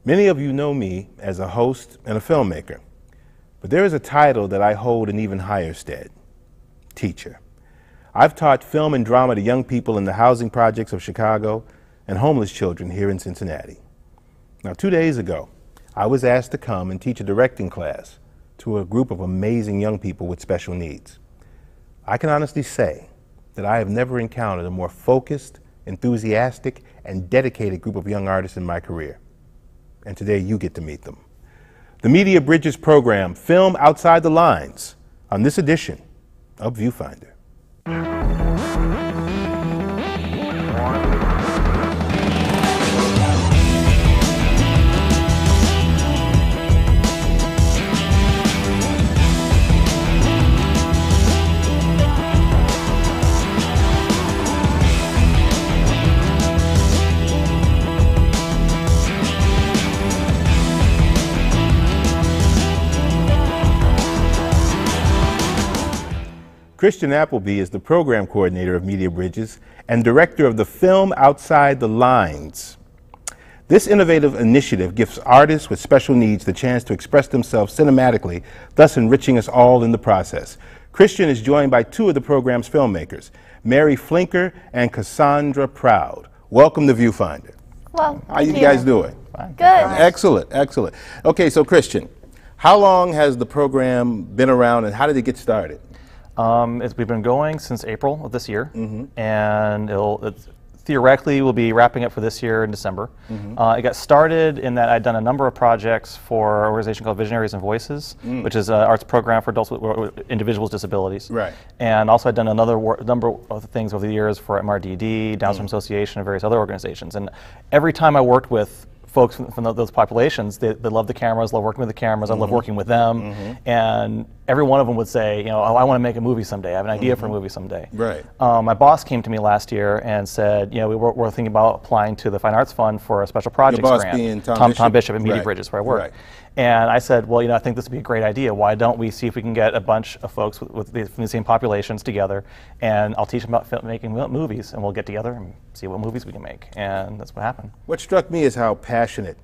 Many of you know me as a host and a filmmaker, but there is a title that I hold in even higher stead: teacher. I've taught film and drama to young people in the housing projects of Chicago and homeless children here in Cincinnati. Now, 2 days ago, I was asked to come and teach a directing class to a group of amazing young people with special needs. I can honestly say that I have never encountered a more focused, enthusiastic, and dedicated group of young artists in my career. And today you get to meet them. The Media Bridges program, Film Outside the Lines, on this edition of Viewfinder. Christian Appleby is the program coordinator of Media Bridges and director of the Film Outside the Lines. This innovative initiative gives artists with special needs the chance to express themselves cinematically, thus enriching us all in the process. Christian is joined by two of the program's filmmakers, Mary Flinker and Cassandra Proud. Welcome to Viewfinder. Well, how you guys doing? Good. Excellent, excellent. Okay, so Christian, how long has the program been around and how did it get started? We've been going since April of this year, and it theoretically will be wrapping up for this year in December. It got started in that I'd done a number of projects for an organization called Visionaries and Voices, which is an arts program for adults with individuals with disabilities. Right. And also I'd done another number of things over the years for MRDD, Down Syndrome Association, and various other organizations. And every time I worked with folks from those populations, they love the cameras, love working with the cameras, I love working with them, and every one of them would say, you know, oh, I want to make a movie someday, I have an idea for a movie someday. Right. My boss came to me last year and said, you know, we're thinking about applying to the Fine Arts Fund for a special projects grant. Your boss being Tom Bishop at Media Bridges, where I work. Right. And I said, well, you know, I think this would be a great idea. Why don't we see if we can get a bunch of folks from the same populations together, and I'll teach them about making movies, and we'll get together and see what movies we can make. And that's what happened. What struck me is how passionate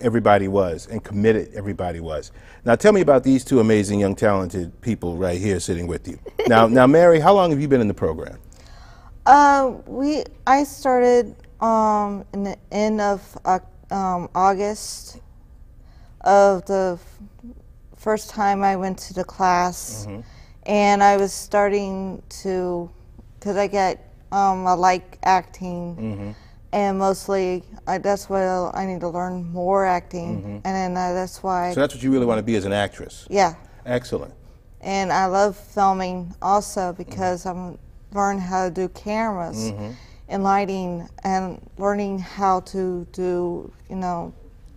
everybody was and committed everybody was. Now tell me about these two amazing young talented people right here sitting with you. Now Mary, how long have you been in the program? I started in the end of August of the first time I went to the class, and I was starting to, because I like acting, and mostly that's what I need to learn more acting, and then that's why. So that's what you really want to be as an actress? Yeah. Excellent. And I love filming also because I'm learning how to do cameras and lighting, and learning how to do, you know,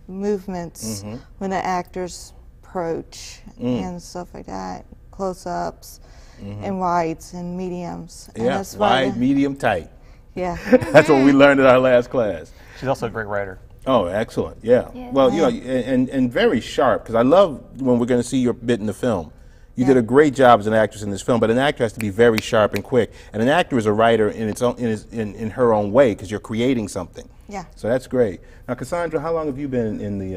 movements when the actors approach and stuff like that, close-ups and wides and mediums. And that's wide, medium, tight. Yeah. That's what we learned in our last class. She's also a great writer. Oh, excellent, yeah. Well, you know, and very sharp, because I love when we're going to see your bit in the film. You did a great job as an actress in this film, but an actor has to be very sharp and quick. And an actor is a writer in her own way, because you're creating something. Yeah. So that's great. Now, Cassandra, how long have you been in the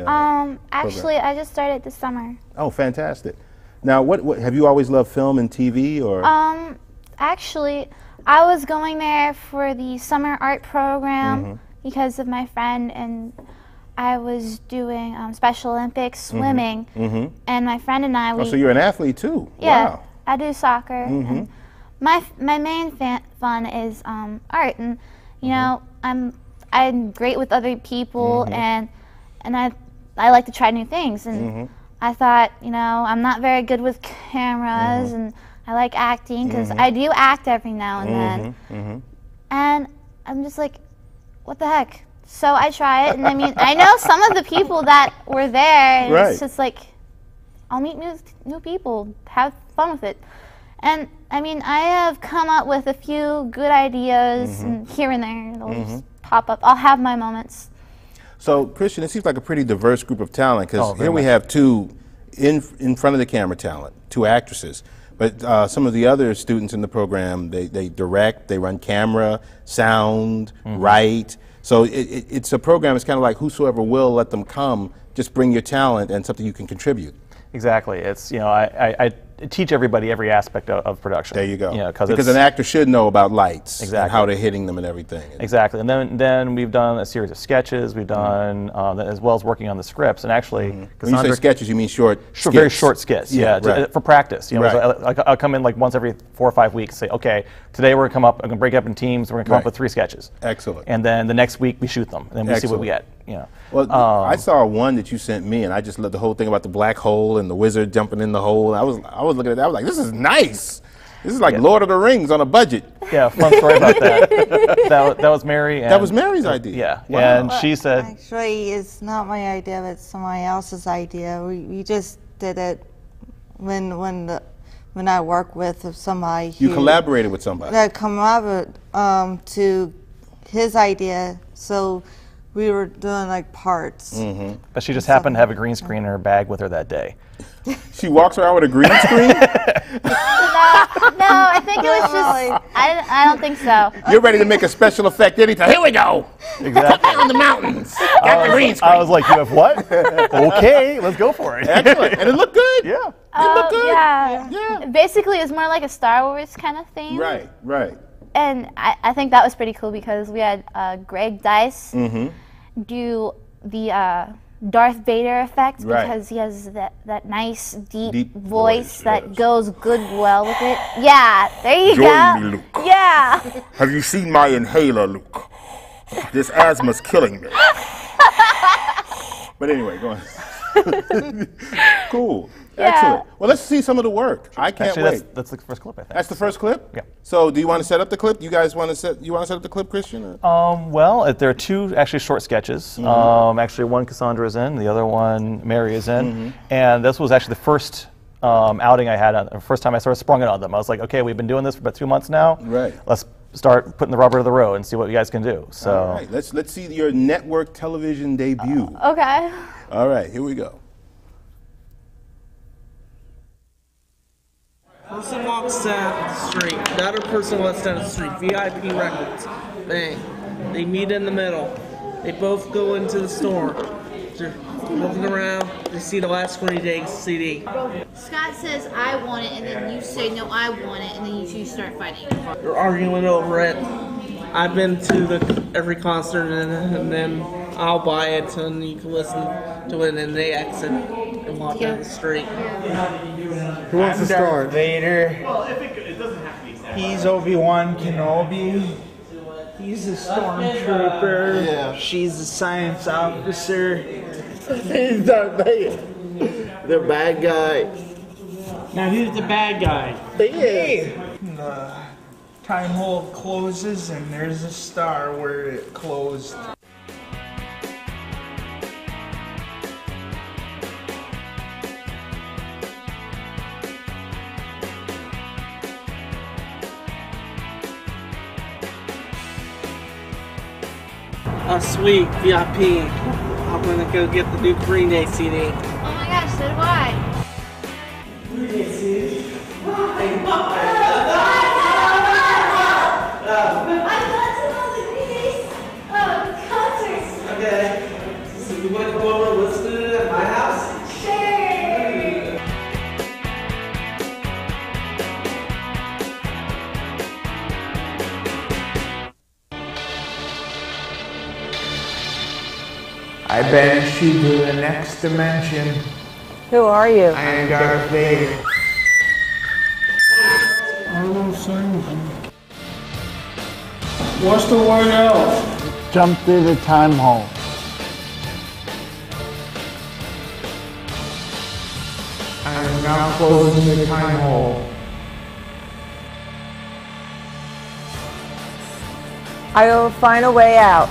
actually, I just started this summer. Oh, fantastic. Now, what have you always loved film and TV, or? Actually, I was going there for the summer art program because of my friend, and I was doing Special Olympics swimming, and my friend and I. Oh, so you're an athlete too? Yeah, wow. I do soccer. And my main fun is art, and you know, I'm great with other people, and I like to try new things, and I thought, you know, I'm not very good with cameras, and I like acting because I do act every now and then, and I'm just like, what the heck? So I try it, and I mean, I know some of the people that were there, and it's just like, I'll meet new people, have fun with it. And I mean, I have come up with a few good ideas, and here and there, it'll just pop up. I'll have my moments. So, Christian, it seems like a pretty diverse group of talent, because here we have two in front of the camera talent, two actresses. But some of the other students in the program, they direct, they run camera, sound, write. So it's a program. It's kind of like whosoever will, let them come. Just bring your talent and something you can contribute. Exactly. It's, you know, I teach everybody every aspect of production. There you go. You know, because an actor should know about lights Exactly. and how they're hitting them and everything. Exactly. And then we've done a series of sketches. We've done as well as working on the scripts. And actually, When you say sketches, you mean short skits? Very short skits. Yeah, right. for practice. You know, Right. so I'll come in like once every 4 or 5 weeks. Say, okay, today we're gonna I'm gonna break up in teams. We're gonna come up with 3 sketches. Excellent. And then the next week we shoot them, and then we see what we get. You know. Well, I saw one that you sent me, and I just loved the whole thing about the black hole and the wizard jumping in the hole. And I was looking at that. I was like, this is nice. This is like Lord of the Rings on a budget. Yeah, fun story about that. that was Mary. And, that was Mary's idea. Yeah, Wow. and she said, Actually, it's not my idea, but it's somebody else's idea. We just did it when I work with somebody. You collaborated with somebody. That come up to his idea, so we were doing like parts. but she just happened to have a green screen in her bag with her that day. She walks around with a green screen? No, I think it was just. I don't think so. You're ready to make a special effect anytime. Here we go. Exactly. In the mountains. Got the green screen. I was like, you have what? Okay, let's go for it. Excellent. And it looked good. Yeah. It looked good. Yeah. Yeah. Basically, it's more like a Star Wars kind of theme. Right, right. And I think that was pretty cool because we had Greg Dice do the Darth Vader effect because he has that nice deep voice that goes well with it. Yeah, there you go. Join me, Luke. Yeah. Have you seen my inhaler, Luke? This asthma's killing me. But anyway, go on. Cool. Yeah. Excellent. Well, let's see some of the work. I can't Actually, wait. that's the first clip, I think. That's the first clip? Yeah. So do you want to set up the clip? You guys want to set up the clip, Christian? Or? Well, there are 2 actually short sketches. Actually, one Cassandra is in, the other one Mary is in, and this was actually the first outing I had. The first time I sort of sprung it on them. I was like, okay, we've been doing this for about 2 months now. Right. Let's start putting the rubber to the road and see what you guys can do. So. All right. Let's see your network television debut. Okay. All right. Here we go. Person walks down the street. The other person walks down the street. VIP records. Bang. They meet in the middle. They both go into the store. They're looking around. They see the last 20 days CD. Scott says, I want it, and then you say, no, I want it, and then you two start fighting. They're arguing over it. I've been to every concert, and then I'll buy it, and you can listen to it, and they exit and walk down the street. Who wants to start? Vader. He's Obi-Wan Kenobi. He's a stormtrooper. Yeah. She's a science officer. He's Darth Vader. The bad guy. Now who's the bad guy? The time hole closes and there's a star where it closed. Oh, sweet, VIP. I'm gonna go get the new Green Day CD. Oh my gosh, so do I. Okay. So you want to come over and listen to it at my house? Sure. I banish you to the next dimension. Who are you? I am Darth Vader. What's the word else? Jump through the time hole. I am now closing the time hole. I will find a way out.